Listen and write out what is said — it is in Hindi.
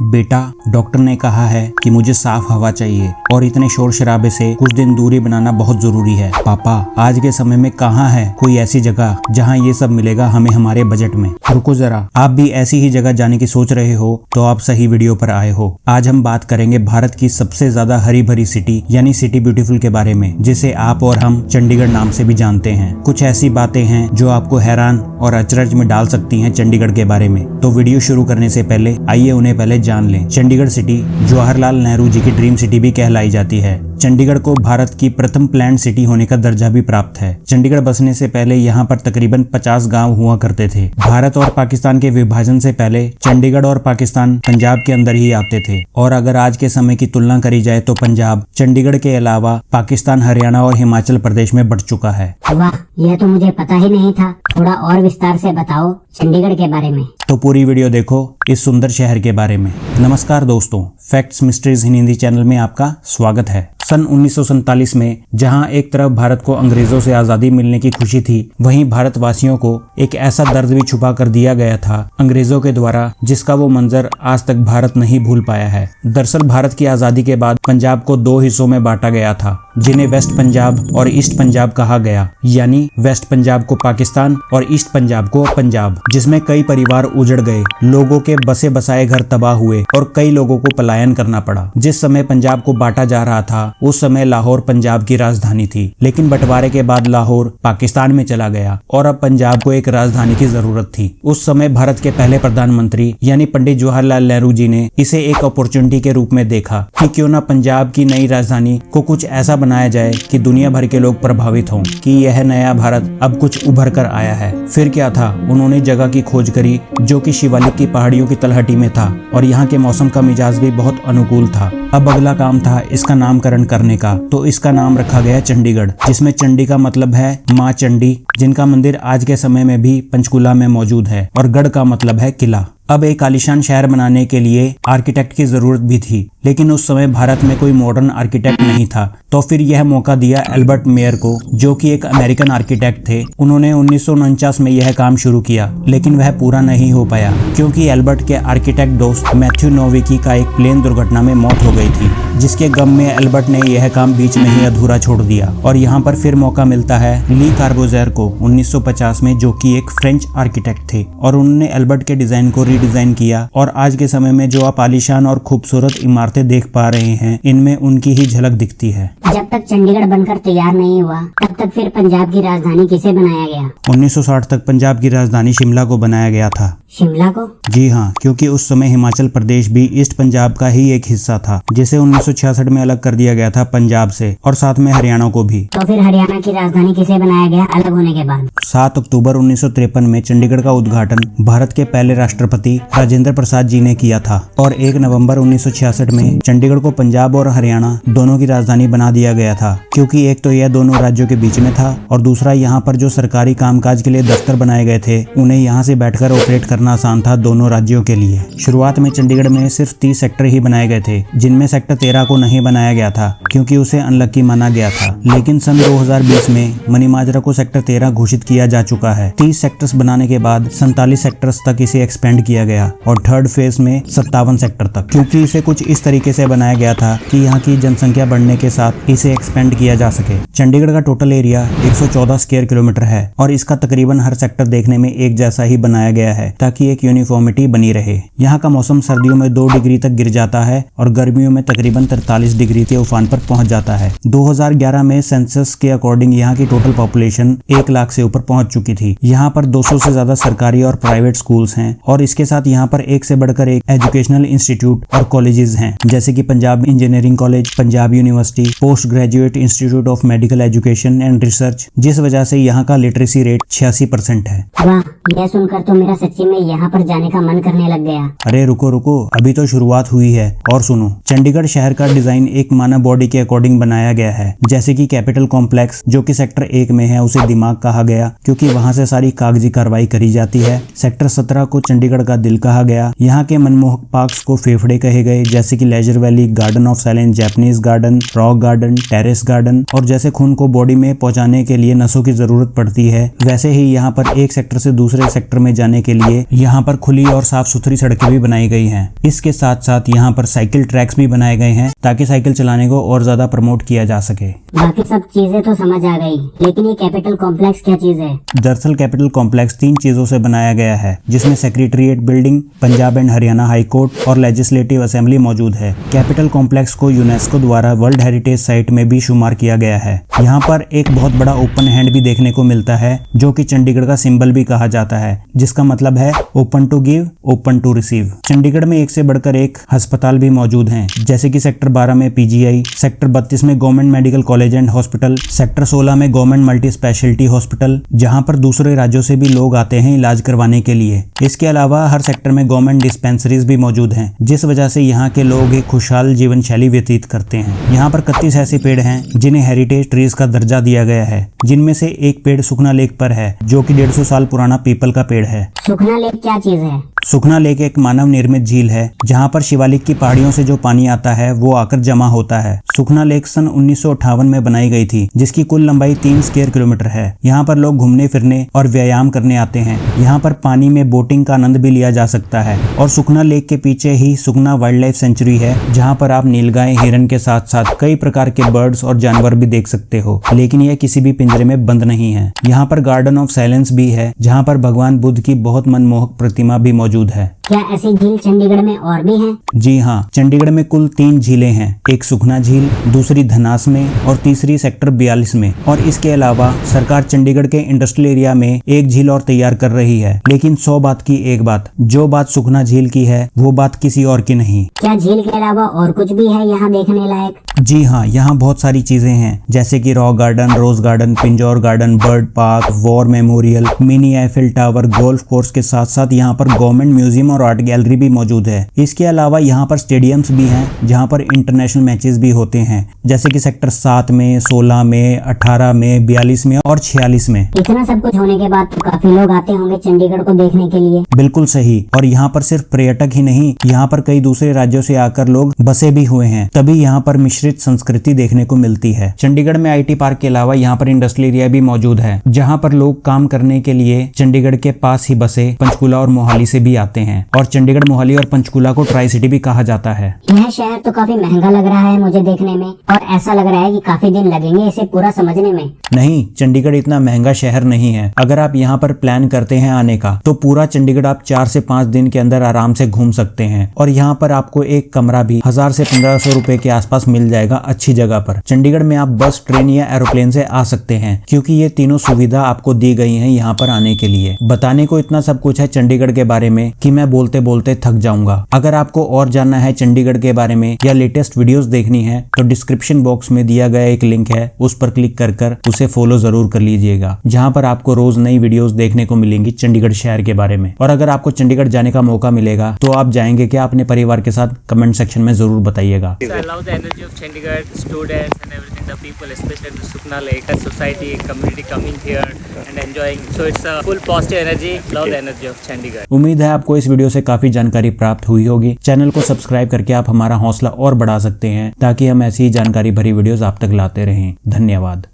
बेटा, डॉक्टर ने कहा है कि मुझे साफ हवा चाहिए और इतने शोर शराबे से कुछ दिन दूरी बनाना बहुत जरूरी है। पापा, आज के समय में कहाँ है कोई ऐसी जगह जहाँ ये सब मिलेगा हमें हमारे बजट में। रुको जरा, आप भी ऐसी ही जगह जाने की सोच रहे हो तो आप सही वीडियो पर आए हो। आज हम बात करेंगे भारत की सबसे ज्यादा हरी भरी सिटी यानी सिटी ब्यूटीफुल के बारे में, जिसे आप और हम चंडीगढ़ नाम से भी जानते हैं। कुछ ऐसी बातें हैं जो आपको हैरान और अचरज में डाल सकती हैं चंडीगढ़ के बारे में। तो वीडियो शुरू करने से पहले आइए उन्हें पहले जान लें। चंडीगढ़ सिटी जवाहरलाल नेहरू जी की ड्रीम सिटी भी कहलाई जाती है। चंडीगढ़ को भारत की प्रथम प्लान्ड सिटी होने का दर्जा भी प्राप्त है। चंडीगढ़ बसने से पहले यहाँ पर तकरीबन 50 गांव हुआ करते थे। भारत और पाकिस्तान के विभाजन से पहले चंडीगढ़ और पाकिस्तान पंजाब के अंदर ही आते थे। और अगर आज के समय की तुलना करी जाए तो पंजाब चंडीगढ़ के अलावा पाकिस्तान, हरियाणा और हिमाचल प्रदेश में बढ़ चुका है। वाह, यह तो मुझे पता ही नहीं था। थोड़ा और विस्तार से बताओ चंडीगढ़ के बारे में। तो पूरी वीडियो देखो इस सुंदर शहर के बारे में। नमस्कार दोस्तों, फैक्ट्स मिस्ट्रीज इन हिंदी चैनल में आपका स्वागत है। सन 1947 में जहां एक तरफ भारत को अंग्रेजों से आजादी मिलने की खुशी थी, वहीं भारतवासियों को एक ऐसा दर्द भी छुपा कर दिया गया था अंग्रेजों के द्वारा, जिसका वो मंजर आज तक भारत नहीं भूल पाया है। दरअसल भारत की आजादी के बाद पंजाब को 2 हिस्सों में बांटा गया था, जिन्हें वेस्ट पंजाब और ईस्ट पंजाब कहा गया। यानी वेस्ट पंजाब को पाकिस्तान और ईस्ट पंजाब को पंजाब, जिसमें कई परिवार उजड़ गए, लोगों के बसे बसाए घर तबाह हुए और कई लोगों को पलायन करना पड़ा। जिस समय पंजाब को बांटा जा रहा था उस समय लाहौर पंजाब की राजधानी थी, लेकिन बंटवारे के बाद लाहौर पाकिस्तान में चला गया और अब पंजाब को एक राजधानी की जरूरत थी। उस समय भारत के पहले प्रधानमंत्री यानी पंडित जवाहरलाल नेहरू जी ने इसे एक अपॉर्चुनिटी के रूप में देखा कि क्यों ना पंजाब की नई राजधानी को कुछ ऐसा बनाया जाए कि दुनिया भर के लोग प्रभावित हों कि यह नया भारत अब कुछ उभर कर आया है। फिर क्या था, उन्होंने जगह की खोज करी जो कि शिवालिक की पहाड़ियों की तलहटी में था और यहाँ के मौसम का मिजाज भी बहुत अनुकूल था। अब अगला काम था इसका नामकरण करने का, तो इसका नाम रखा गया चंडीगढ़, जिसमें चंडी का मतलब है माँ चंडी, जिनका मंदिर आज के समय में भी पंचकुला में मौजूद है, और गढ़ का मतलब है किला। अब एक आलीशान शहर बनाने के लिए आर्किटेक्ट की जरूरत भी थी, लेकिन उस समय भारत में कोई मॉडर्न आर्किटेक्ट नहीं था। तो फिर यह मौका दिया एल्बर्ट मेयर को, जो कि एक अमेरिकन आर्किटेक्ट थे। उन्होंने 1949 में यह काम शुरू किया, लेकिन वह पूरा नहीं हो पाया क्योंकि एल्बर्ट के आर्किटेक्ट दोस्त मैथ्यू नोविकी का एक प्लेन दुर्घटना में मौत हो गई थी, जिसके गम में एल्बर्ट ने यह काम बीच में ही अधूरा छोड़ दिया। और यहाँ पर फिर मौका मिलता है ली कार्बुज़िएर को 1950 में, जो कि एक फ्रेंच आर्किटेक्ट थे, और उन्होंने एल्बर्ट के डिजाइन को डिजाइन किया। और आज के समय में जो आप आलीशान और खूबसूरत इमारतें देख पा रहे हैं, इनमें उनकी ही झलक दिखती है। जब तक चंडीगढ़ बनकर तैयार नहीं हुआ तब तक फिर पंजाब की राजधानी किसे बनाया गया? 1960 तक पंजाब की राजधानी शिमला को बनाया गया था। शिमला को? जी हाँ, क्योंकि उस समय हिमाचल प्रदेश भी ईस्ट पंजाब का ही एक हिस्सा था, जिसे 1966 में अलग कर दिया गया था पंजाब से, और साथ में हरियाणा को भी। तो फिर हरियाणा की राजधानी किसे बनाया गया अलग होने के बाद? 7 अक्टूबर 1953 में चंडीगढ़ का उद्घाटन भारत के पहले राष्ट्रपति राजेंद्र प्रसाद जी ने किया था, और 1 नवंबर 1966 में चंडीगढ़ को पंजाब और हरियाणा दोनों की राजधानी बना दिया गया था, क्योंकि एक तो यह दोनों राज्यों के बीच में था, और दूसरा यहाँ पर जो सरकारी कामकाज के लिए दफ्तर बनाए गए थे उन्हें यहाँ से बैठकर ऑपरेट करना आसान था दोनों राज्यों के लिए। शुरुआत में चंडीगढ़ में सिर्फ 30 सेक्टर ही बनाए गए थे, जिनमें सेक्टर 13 को नहीं बनाया गया था क्योंकि उसे अनलकी माना गया था। लेकिन सन 2020 में मनीमाजरा को सेक्टर 13 घोषित किया जा चुका है। 30 सेक्टर्स बनाने के बाद 47 सेक्टर्स तक इसे एक्सपेंड किया गया, और थर्ड फेज में 57 सेक्टर तक, क्योंकि इसे कुछ इस तरीके से बनाया गया था कि यहाँ की जनसंख्या बढ़ने के साथ इसे एक्सपेंड किया जा सके। चंडीगढ़ का टोटल एरिया 114 स्क्वायर किलोमीटर है, और इसका तकरीबन हर सेक्टर देखने में एक जैसा ही बनाया गया है ताकि एक यूनिफॉर्मिटी बनी रहे। यहाँ का मौसम सर्दियों में 2 डिग्री तक गिर जाता है और गर्मियों में तकरीबन 43 डिग्री के उफान पर पहुंच जाता है। 2011 में सेंसस के अकॉर्डिंग यहाँ की टोटल पॉपुलेशन 1 लाख से ऊपर पहुंच चुकी थी। यहाँ पर 200 से ज्यादा सरकारी और प्राइवेट स्कूल्स हैं, और इसके साथ यहाँ पर एक से बढ़कर एक एजुकेशनल इंस्टीट्यूट और कॉलेजेस हैं, जैसे कि Punjab engineering college, Punjab university, post graduate institute of medical education and research, जिस वजह से यहाँ का लिटरेसी रेट 86% है। वाह, यह सुनकर तो मेरा सच्ची में यहाँ पर जाने का मन करने लग गया। अरे रुको, अभी तो शुरुआत हुई है। और सुनो, चंडीगढ़ शहर का डिजाइन एक मानव बॉडी के अकॉर्डिंग बनाया गया है, जैसे कि कैपिटल कॉम्प्लेक्स जो कि सेक्टर 1 में है उसे दिमाग कहा गया, क्योंकि वहां से सारी कागजी कार्रवाई करी जाती है। सेक्टर 17 को चंडीगढ़ का दिल कहा गया। यहाँ के मनमोहक पार्क्स को फेफड़े कहे गए, जैसे कि leisure valley, garden of silence, Japanese garden, rock garden, terrace garden. और जैसे खून को बॉडी में पहुंचाने के लिए नसों की जरूरत पड़ती है, वैसे ही यहाँ पर एक सेक्टर से दूसरे सेक्टर में जाने के लिए यहाँ पर खुली और साफ सुथरी सड़कें भी बनाई गई हैं। इसके साथ साथ यहाँ पर साइकिल ट्रैक्स भी बनाए गए हैं ताकि साइकिल चलाने को और ज्यादा प्रमोट किया जा सके। बाकी सब चीजें तो समझ आ गई, लेकिन ये कैपिटल कॉम्प्लेक्स क्या चीज है? दरअसल कैपिटल कॉम्प्लेक्स 3 चीजों से बनाया गया है, जिसमें secretariat building, Punjab and Haryana high court और लेजिस्लेटिव असेंबली मौजूद है। कैपिटल कॉम्प्लेक्स को यूनेस्को द्वारा वर्ल्ड हेरिटेज साइट में भी शुमार किया गया है। यहाँ पर एक बहुत बड़ा ओपन हैंड भी देखने को मिलता है, जो कि चंडीगढ़ का सिंबल भी कहा जाता है, जिसका मतलब है open to give, open to receive. Chandigarh में एक से बढ़कर एक अस्पताल भी मौजूद हैं, जैसे कि सेक्टर 12 में पीजीआई, सेक्टर 32 में government medical college and hospital, sector 16 में गवर्नमेंट मल्टी स्पेशलिटी हॉस्पिटल, जहां पर दूसरे राज्यों से भी लोग आते हैं इलाज करवाने के लिए। इसके अलावा हर सेक्टर में गवर्नमेंट डिस्पेंसरीज भी मौजूद हैं, जिस वजह से यहाँ के लोग एक खुशहाल जीवन शैली व्यतीत करते हैं। यहाँ पर 31 ऐसे पेड़ हैं जिन्हें हेरिटेज ट्रीज का दर्जा दिया गया है, जिनमें से एक पेड़ सुखना लेक पर है, जो कि 150 साल पुराना पीपल का पेड़ है। सुखना लेक क्या चीज है? सुखना लेक एक मानव निर्मित झील है, जहां पर शिवालिक की पहाड़ियों से जो पानी आता है वो आकर जमा होता है। सुखना लेक सन 1958 में बनाई गई थी, जिसकी कुल लंबाई 3 स्क्वायर किलोमीटर है। यहाँ पर लोग घूमने फिरने और व्यायाम करने आते हैं। यहाँ पर पानी में बोटिंग का आनंद भी लिया जा सकता है। और सुखना लेक के पीछे ही सुखना वाइल्ड लाइफ सेंचुरी है, जहाँ पर आप नीलगाय, हिरन के साथ साथ कई प्रकार के बर्ड्स और जानवर भी देख सकते हो, लेकिन यह किसी भी पिंजरे में बंद नहीं है। यहाँ पर गार्डन ऑफ साइलेंस भी है, जहाँ पर भगवान बुद्ध की बहुत मनमोहक प्रतिमा भी मौजूद है। क्या ऐसी झील चंडीगढ़ में और भी हैं? जी हाँ, चंडीगढ़ में कुल 3 झीलें हैं, एक सुखना झील, दूसरी धनास में और तीसरी सेक्टर 42 में। और इसके अलावा सरकार चंडीगढ़ के इंडस्ट्रियल एरिया में एक झील और तैयार कर रही है। लेकिन 100 बात की एक बात, जो बात सुखना झील की है वो बात किसी और की नहीं। क्या झील के अलावा और कुछ भी है यहाँ देखने लायक? जी हाँ, यहाँ बहुत सारी चीजें हैं, जैसे कि rock garden, rose garden, Pinjore garden, bird park, war memorial, mini Eiffel tower, golf course के साथ साथ यहाँ पर गवर्नमेंट म्यूजियम और आर्ट गैलरी भी मौजूद है। इसके अलावा यहाँ पर स्टेडियम्स भी हैं, जहाँ पर इंटरनेशनल मैचेस भी होते हैं, जैसे कि सेक्टर 7 में, 16 में, 18 में, 42 में और 46 में। इतना सब कुछ होने के बाद तो काफी लोग आते होंगे चंडीगढ़ को देखने के लिए। बिल्कुल सही। और यहाँ पर सिर्फ पर्यटक ही नहीं, यहाँ पर कई दूसरे राज्यों से आकर लोग बसे भी हुए हैं, तभी यहाँ पर मिश्रित संस्कृति देखने को मिलती है। चंडीगढ़ में आईटी पार्क के अलावा यहाँ पर इंडस्ट्रियल एरिया भी मौजूद है, जहाँ पर लोग काम करने के लिए चंडीगढ़ के पास ही बसे पंचकूला और मोहाली से भी आते हैं। और चंडीगढ़, मोहाली और पंचकूला को ट्राई सिटी भी कहा जाता है। यह शहर तो काफी महंगा लग रहा है मुझे देखने में, और ऐसा लग रहा है कि काफी दिन लगेंगे इसे पूरा समझने में। नहीं, चंडीगढ़ इतना महंगा शहर नहीं है। अगर आप यहाँ पर प्लान करते हैं आने का, तो पूरा चंडीगढ़ आप 4 से 5 दिन के अंदर आराम से घूम सकते हैं। और यहाँ पर आपको एक कमरा भी 1000 से 1500 रुपए के आसपास मिल जाएगा अच्छी जगह पर। चंडीगढ़ में आप बस, ट्रेन या एरोप्लेन से आ सकते हैं, क्योंकि ये तीनों सुविधा आपको दी गई है यहाँ पर आने के लिए। बताने को इतना सब कुछ है चंडीगढ़ के बारे में कि मैं बोलते बोलते थक जाऊंगा। अगर आपको और जानना है चंडीगढ़ के बारे में या लेटेस्ट वीडियोस देखनी है, तो डिस्क्रिप्शन बॉक्स में दिया गया एक लिंक है, उस पर क्लिक कर उसे फॉलो जरूर कर लीजिएगा, जहां पर आपको रोज नई वीडियोस देखने को मिलेंगी चंडीगढ़ शहर के बारे में। और अगर आपको चंडीगढ़ जाने का मौका मिलेगा तो आप जाएंगे क्या अपने परिवार के साथ? कमेंट सेक्शन में जरूर बताइएगा। I love the energy of Chandigarh, students and everything, the people, especially the Sukhna Lake, the society, community coming here and enjoying. So it's a full positive energy. Love the energy of Chandigarh. उम्मीद है आपको इस वीडियो से काफी जानकारी प्राप्त हुई होगी। चैनल को सब्सक्राइब करके आप हमारा हौसला और बढ़ा सकते हैं, ताकि हम ऐसी ही जानकारी भरी वीडियोस आप तक लाते रहें। धन्यवाद।